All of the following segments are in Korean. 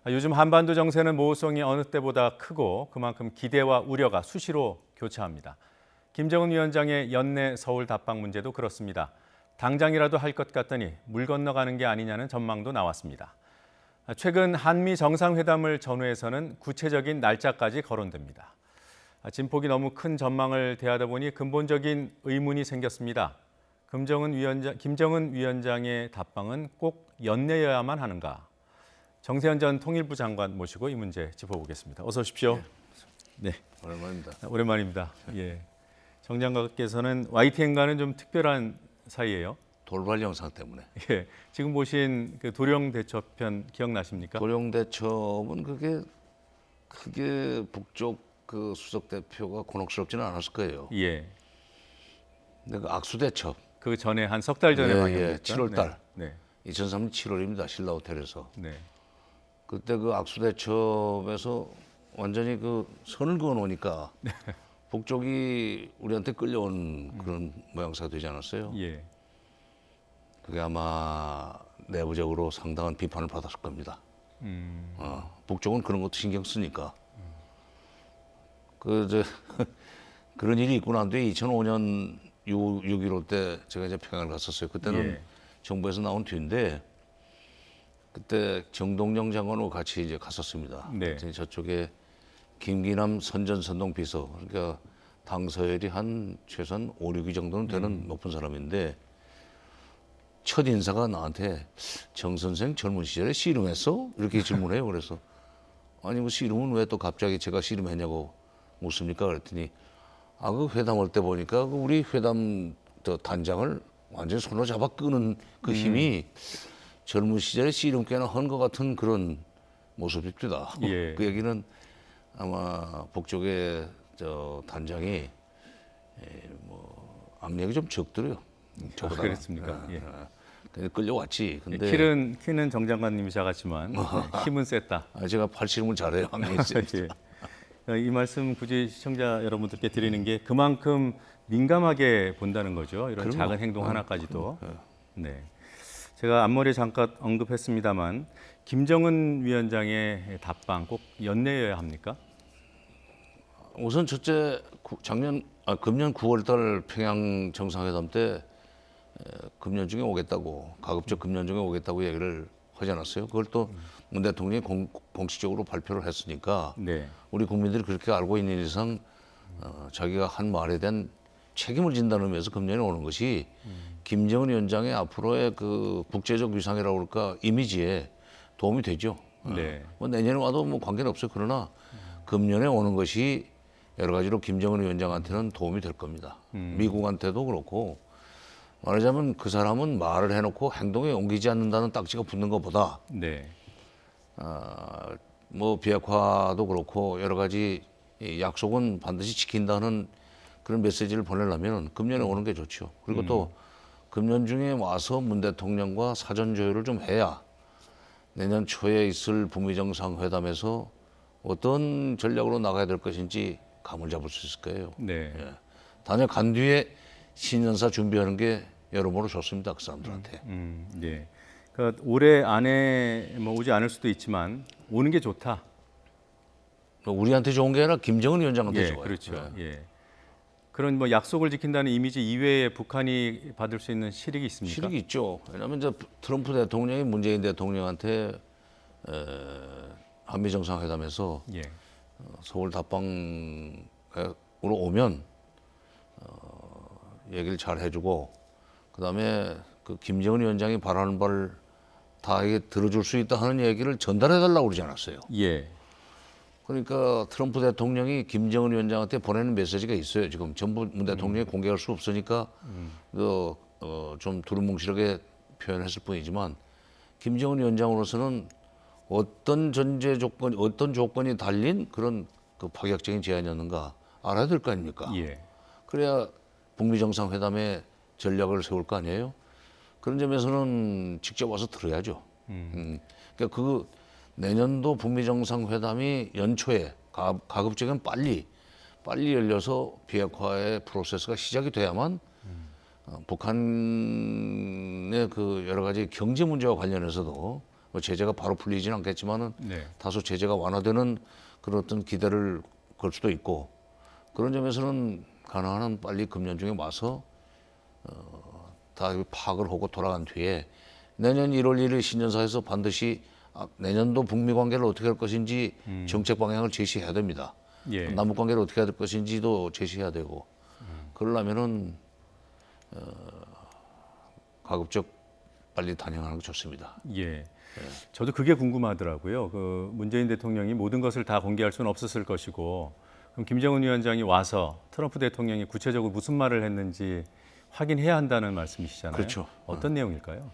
요즘 한반도 정세는 모호성이 어느 때보다 크고 그만큼 기대와 우려가 수시로 교차합니다. 김정은 위원장의 연내 서울 답방 문제도 그렇습니다. 당장이라도 할 것 같더니 물 건너가는 게 아니냐는 전망도 나왔습니다. 최근 한미 정상회담을 전후해서는 구체적인 날짜까지 거론됩니다. 진폭이 너무 큰 전망을 대하다 보니 근본적인 의문이 생겼습니다. 김정은 위원장의 답방은 꼭 연내여야만 하는가? 정세현 전 통일부 장관 모시고 이 문제 짚어보겠습니다. 어서 오십시오. 네, 오랜만입니다. 오랜만입니다. 예, 정 장관께서는 YTN과는 좀 특별한 사이예요. 돌발 영상 때문에. 예, 지금 보신 그 도룡대첩편 기억나십니까? 도룡대첩은 그게 크게 북쪽 그 수석 대표가 곤혹스럽지는 않았을 거예요. 예, 근데 그 악수대첩. 그 전에 한 석 달 전에 예, 방영됐죠. 7월 달. 네, 2003년 7월입니다. 신라 호텔에서. 네, 그때 그 악수대첩에서 완전히 그 선을 그어 놓으니까 북쪽이 우리한테 끌려온 그런 모양새가 되지 않았어요. 예, 그게 아마 내부적으로 상당한 비판을 받았을 겁니다. 북쪽은 그런 것도 신경 쓰니까. 그런 일이 있고 난 뒤에 2005년 6.15 때 제가 이제 평양을 갔었어요. 그때는 예. 정부에서 나온 뒤인데 그때 정동영 장관하고 같이 이제 갔었습니다. 네. 그랬더니 저쪽에 김기남 선전선동 비서, 그러니까 당 서열이 한 최소한 5, 6위 정도는 되는 높은 사람인데 첫 인사가 나한테 정 선생 젊은 시절에 씨름했어? 이렇게 질문해요. 그래서 아니 뭐 씨름은 왜 또 갑자기 제가 씨름했냐고 묻습니까? 그랬더니 그 회담할 때 보니까 그 우리 회담 단장을 완전히 손으로 잡아 끄는 그 힘이 젊은 시절에 씨름깨나 한 것 같은 그런 모습입니다. 예. 그 얘기는 아마 북쪽의 단장이 압력이 좀 적더래요. 저보다는. 그렇습니까? 예. 근데 끌려왔지. 근데 키는 정 장관님이 작았지만 힘은 셌다. 제가 팔씨름을 잘해요. 압력이 세. 예. 이 말씀 굳이 시청자 여러분들께 드리는 게 그만큼 민감하게 본다는 거죠. 이런 그럼요. 작은 행동 하나까지도. 네. 제가 앞머리에 잠깐 언급했습니다만 김정은 위원장의 답방 꼭 연내여야 합니까? 우선 첫째 금년 9월달 평양 정상회담 때 금년 중에 오겠다고 가급적 금년 중에 오겠다고 얘기를 하지 않았어요. 그걸 또 문 대통령이 공식적으로 발표를 했으니까 네. 우리 국민들이 그렇게 알고 있는 이상 자기가 한 말에 대한 책임을 진다는 의미에서 금년에 오는 것이 김정은 위원장의 앞으로의 그 국제적 위상이라고 그럴까 이미지에 도움이 되죠. 네. 뭐 내년에 와도 뭐 관계는 없어요. 그러나 금년에 오는 것이 여러 가지로 김정은 위원장한테는 도움이 될 겁니다. 미국한테도 그렇고 말하자면 그 사람은 말을 해놓고 행동에 옮기지 않는다는 딱지가 붙는 것보다 네. 뭐 비핵화도 그렇고 여러 가지 이 약속은 반드시 지킨다는 그런 메시지를 보내려면 금년에 오는 게 좋죠. 그리고 또 금년 중에 와서 문 대통령과 사전 조율을 좀 해야 내년 초에 있을 북미 정상회담에서 어떤 전략으로 나가야 될 것인지 감을 잡을 수 있을 거예요. 네. 예. 다녀간 뒤에 신년사 준비하는 게 여러모로 좋습니다. 그 사람들한테. 예. 그러니까 올해 안에 뭐 오지 않을 수도 있지만 오는 게 좋다. 우리한테 좋은 게 아니라 김정은 위원장한테 예, 좋아요. 그렇죠. 예. 예. 그런 뭐 약속을 지킨다는 이미지 이외에 북한이 받을 수 있는 실익이 있습니까? 실익이 있죠. 왜냐하면 이제 트럼프 대통령이 문재인 대통령한테 한미 정상회담에서 예. 서울 답방으로 오면 얘기를 잘 해주고 그다음에 그 김정은 위원장이 바라는 바를 다 들어줄 수 있다 하는 얘기를 전달해달라고 그러지 않았어요. 예. 그러니까 트럼프 대통령이 김정은 위원장한테 보내는 메시지가 있어요. 지금 전부 문 대통령이 공개할 수 없으니까 좀 두루뭉실하게 표현했을 뿐이지만 김정은 위원장으로서는 어떤 전제 조건, 어떤 조건이 달린 그런 그 파격적인 제안이었는가 알아야 될 거 아닙니까? 예. 그래야 북미 정상회담의 전략을 세울 거 아니에요? 그런 점에서는 직접 와서 들어야죠. 그러니까 그 내년도 북미 정상회담이 연초에 가급적이면 빨리 열려서 비핵화의 프로세스가 시작이 돼야만 북한의 그 여러 가지 경제 문제와 관련해서도 뭐 제재가 바로 풀리지는 않겠지만은 네. 다소 제재가 완화되는 그런 어떤 기대를 걸 수도 있고 그런 점에서는 가능한 한 빨리 금년 중에 와서 다 파악을 하고 돌아간 뒤에 내년 1월 1일 신년사에서 반드시 내년도 북미 관계를 어떻게 할 것인지 정책 방향을 제시해야 됩니다. 예. 남북 관계를 어떻게 할 것인지도 제시해야 되고 그러려면은 가급적 빨리 단행하는 게 좋습니다. 예. 저도 그게 궁금하더라고요. 그 문재인 대통령이 모든 것을 다 공개할 수는 없었을 것이고, 그럼 김정은 위원장이 와서 트럼프 대통령이 구체적으로 무슨 말을 했는지 확인해야 한다는 말씀이시잖아요. 그렇죠. 어떤 내용일까요?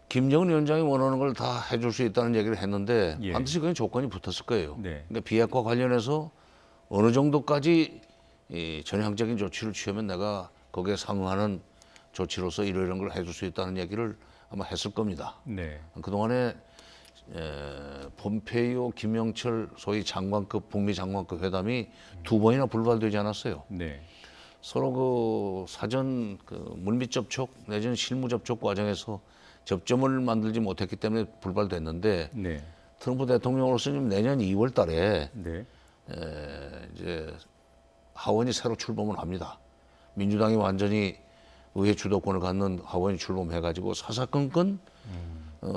김정은 위원장이 원하는 걸 다 해줄 수 있다는 얘기를 했는데 예. 반드시 그런 조건이 붙었을 거예요. 네. 그러니까 비핵화 관련해서 어느 정도까지 이 전향적인 조치를 취하면 내가 거기에 상응하는 조치로서 이런 걸 해줄 수 있다는 얘기를 아마 했을 겁니다. 네. 그동안에 폼페이오, 김영철 소위 장관급 북미 장관급 회담이 2번이나 불발되지 않았어요. 네. 서로 그 사전 그 물밑 접촉 내지는 실무 접촉 과정에서 접점을 만들지 못했기 때문에 불발됐는데 네. 트럼프 대통령으로서는 내년 2월 달에 네. 이제 하원이 새로 출범을 합니다. 민주당이 완전히 의회 주도권을 갖는 하원이 출범해가지고 사사건건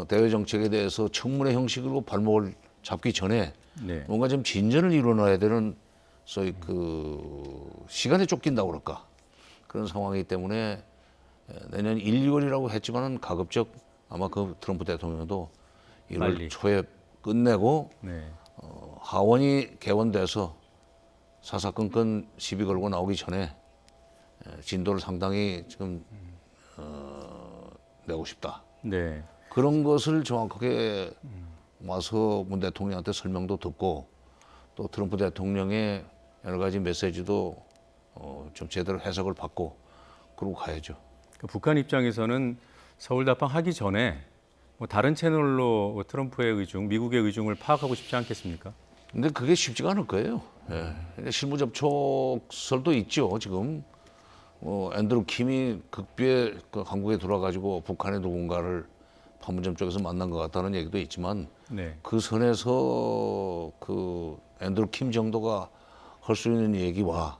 대외 정책에 대해서 청문회 형식으로 발목을 잡기 전에 네. 뭔가 좀 진전을 이뤄놔야 되는 소위 그 시간에 쫓긴다고 그럴까 그런 상황이기 때문에 내년 1, 2월이라고 했지만은 가급적 아마 그 트럼프 대통령도 1월 빨리. 초에 끝내고 네. 하원이 개원돼서 사사건건 시비 걸고 나오기 전에 진도를 상당히 지금 내고 싶다. 네. 그런 것을 정확하게 와서 문 대통령한테 설명도 듣고 또 트럼프 대통령의 여러 가지 메시지도 좀 제대로 해석을 받고 그러고 가야죠. 그 북한 입장에서는 서울 답방 하기 전에 뭐 다른 채널로 트럼프의 의중, 미국의 의중을 파악하고 싶지 않겠습니까? 근데 그게 쉽지가 않을 거예요. 예. 그러니까 실무 접촉설도 있죠. 지금 앤드루 킴이 극비에 그 한국에 들어와가지고 북한의 누군가를 판문점 쪽에서 만난 것 같다는 얘기도 있지만 네. 그 선에서 그 앤드루 킴 정도가 할 수 있는 얘기와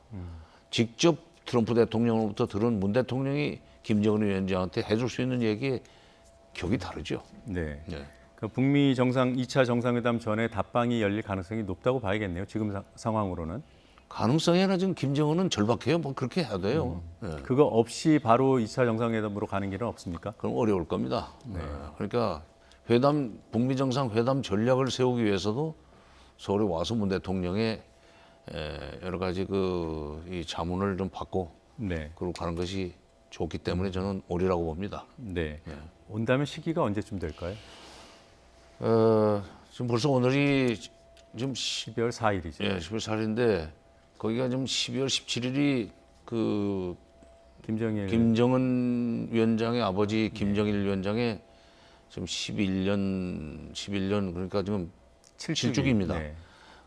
직접 트럼프 대통령으로부터 들은 문 대통령이 김정은 위원장한테 해줄 수 있는 얘기의 격이 다르죠. 네. 네. 그 북미 2차 정상회담 전에 답방이 열릴 가능성이 높다고 봐야겠네요. 지금 상황으로는. 가능성이 아니라 지금 김정은은 절박해요. 뭐 그렇게 해야 돼요. 예. 그거 없이 바로 2차 정상회담으로 가는 길은 없습니까? 그럼 어려울 겁니다. 그러니까 회담 북미 정상 회담 전략을 세우기 위해서도 서울에 와서 문 대통령의 여러 가지 이 자문을 좀 받고 네. 그러고 가는 것이 좋기 때문에 저는 오리라고 봅니다. 네. 온다면 시기가 언제쯤 될까요? 지금 벌써 오늘이 지금 12월 4일이죠. 10월 4일인데 거기가 지금 12월 17일이 그 김정일. 김정은 위원장의 아버지 김정일 위원장의 지금 11년 그러니까 지금 7주기입니다. 네.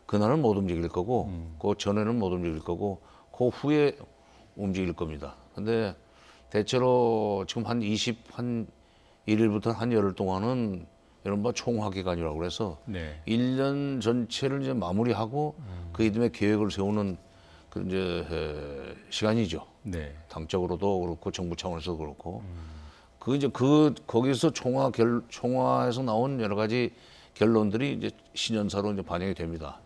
그날은 못 움직일 거고 그 전에는 못 움직일 거고 그 후에 움직일 겁니다. 근데 대체로 지금 한 21일부터 한 열흘 동안은 이른바 총화 기간이라고 그래서 네. 1년 전체를 이제 마무리하고 그 이듬해 계획을 세우는 그 이제 시간이죠. 네. 당적으로도 그렇고 정부 차원에서도 그렇고 거기서 총화에서 나온 여러 가지 결론들이 이제 신년사로 이제 반영이 됩니다.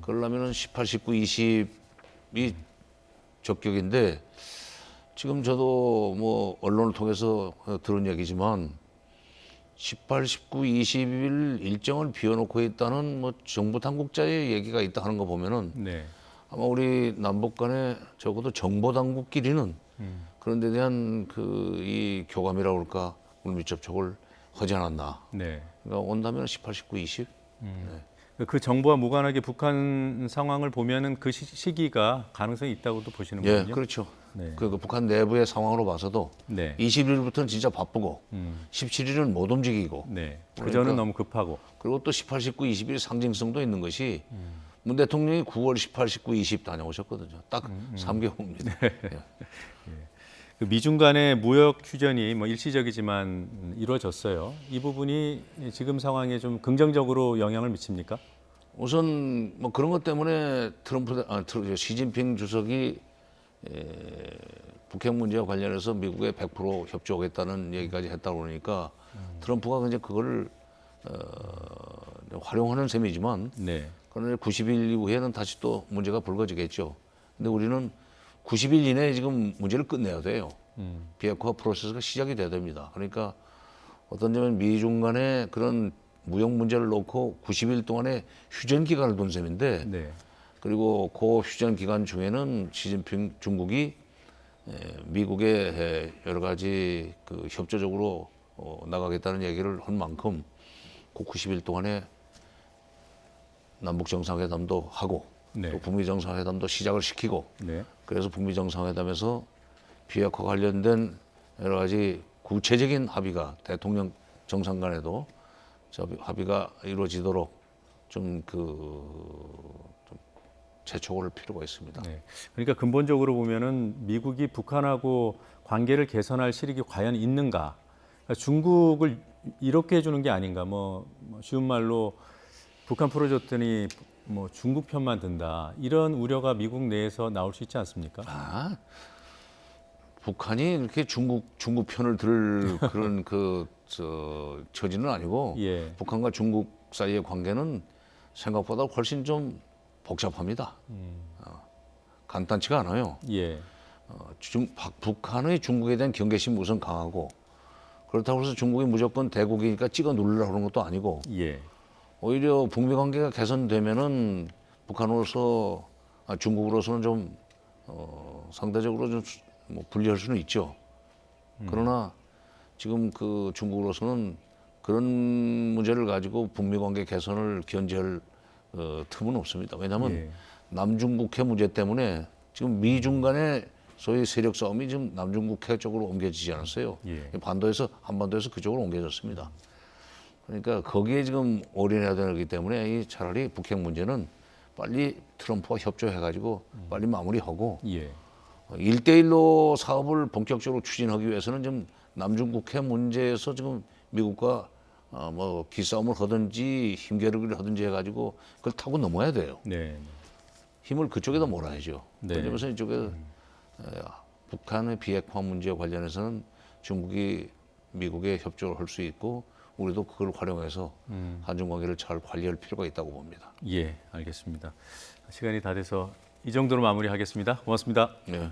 그러려면은 18, 19, 20이 적격인데 지금 저도 뭐 언론을 통해서 들은 얘기지만 18, 19, 20일 일정을 비워놓고 있다는 뭐 정부 당국자의 얘기가 있다 하는 거 보면은 네. 아마 우리 남북 간에 적어도 정보 당국끼리는 그런 데 대한 이 교감이라고 그럴까 물밑 접촉을 하지 않았나. 네. 그러니까 온다면 18, 19, 20. 그 정부와 무관하게 북한 상황을 보면은 그 시기가 가능성이 있다고도 보시는 예, 거군요. 그렇죠. 네. 그 북한 내부의 상황으로 봐서도 네. 20일부터는 진짜 바쁘고 17일은 못 움직이고 네. 그 그러니까 전은 너무 급하고. 그리고 또 18, 19, 20일 상징성도 있는 것이 문 대통령이 9월 18, 19, 20 다녀오셨거든요. 딱 3개월입니다. 그 미중 간의 무역 휴전이 뭐 일시적이지만 이루어졌어요. 이 부분이 지금 상황에 좀 긍정적으로 영향을 미칩니까? 우선 뭐 그런 것 때문에 시진핑 주석이 북핵 문제와 관련해서 미국에 100% 협조하겠다는 얘기까지 했다고 그러니까 트럼프가 이제 그거를 활용하는 셈이지만 네. 그런데 90일 이후에는 다시 또 문제가 불거지겠죠. 근데 우리는 90일 이내에 지금 문제를 끝내야 돼요. 비핵화 프로세스가 시작이 돼야 됩니다. 그러니까 어떤 점은 미중 간의 그런 무역 문제를 놓고 90일 동안의 휴전 기간을 둔 셈인데 네. 그리고 그 휴전 기간 중에는 시진핑 중국이 미국의 여러 가지 그 협조적으로 나가겠다는 얘기를 한 만큼 그 90일 동안에 남북 정상회담도 하고 네. 또 북미 정상회담도 시작을 시키고 네. 그래서 북미 정상회담에서 비핵화 관련된 여러 가지 구체적인 합의가 대통령 정상 간에도 합의가 이루어지도록 좀 재촉을 할 필요가 있습니다. 네. 그러니까 근본적으로 보면은 미국이 북한하고 관계를 개선할 실익이 과연 있는가? 그러니까 중국을 이렇게 해주는 게 아닌가? 뭐 쉬운 말로 북한 풀어줬더니 뭐 중국 편만 든다. 이런 우려가 미국 내에서 나올 수 있지 않습니까? 북한이 이렇게 중국 편을 들 그런 처지는 아니고 예. 북한과 중국 사이의 관계는 생각보다 훨씬 좀 복잡합니다. 간단치가 않아요. 예. 북한의 중국에 대한 경계심이 우선 강하고 그렇다고 해서 중국이 무조건 대국이니까 찍어 누르려고 하는 것도 아니고 예. 오히려 북미 관계가 개선되면은 중국으로서는 좀 상대적으로 좀 뭐 불리할 수는 있죠. 그러나 지금 그 중국으로서는 그런 문제를 가지고 북미 관계 개선을 견제할 틈은 없습니다. 왜냐하면 예. 남중국해 문제 때문에 지금 미중 간의 소위 세력 싸움이 지금 남중국해 쪽으로 옮겨지지 않았어요. 예. 한반도에서 그쪽으로 옮겨졌습니다. 그러니까 거기에 지금 올인해야 되기 때문에 차라리 북핵 문제는 빨리 트럼프와 협조해가지고 빨리 마무리하고 예. 1대1로 사업을 본격적으로 추진하기 위해서는 좀 남중국해 문제에서 지금 미국과 뭐 기싸움을 하든지 힘겨루기를 하든지 해가지고 그걸 타고 넘어야 돼요. 네. 힘을 그쪽에다 몰아야죠. 네. 그러면서 이쪽에 북한의 비핵화 문제와 관련해서는 중국이 미국에 협조를 할 수 있고 우리도 그걸 활용해서 한중 관계를 잘 관리할 필요가 있다고 봅니다. 예, 알겠습니다. 시간이 다 돼서 이 정도로 마무리하겠습니다. 고맙습니다. 네.